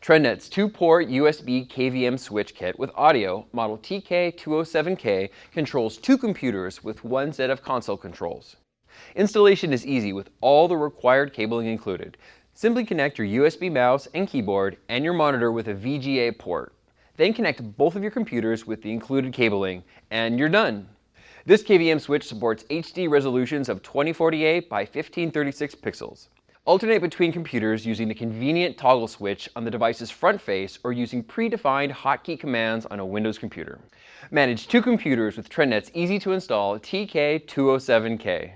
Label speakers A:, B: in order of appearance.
A: TRENDnet's 2-port USB KVM Switch Kit with audio, model TK-207K, controls 2 computers with 1 set of console controls. Installation is easy with all the required cabling included. Simply connect your USB mouse and keyboard and your monitor with a VGA port. Then connect both of your computers with the included cabling, and you're done. This KVM switch supports HD resolutions of 2048 by 1536 pixels. Alternate between computers using the convenient toggle switch on the device's front face or using predefined hotkey commands on a Windows computer. Manage 2 computers with TRENDnet's easy-to-install TK-207K.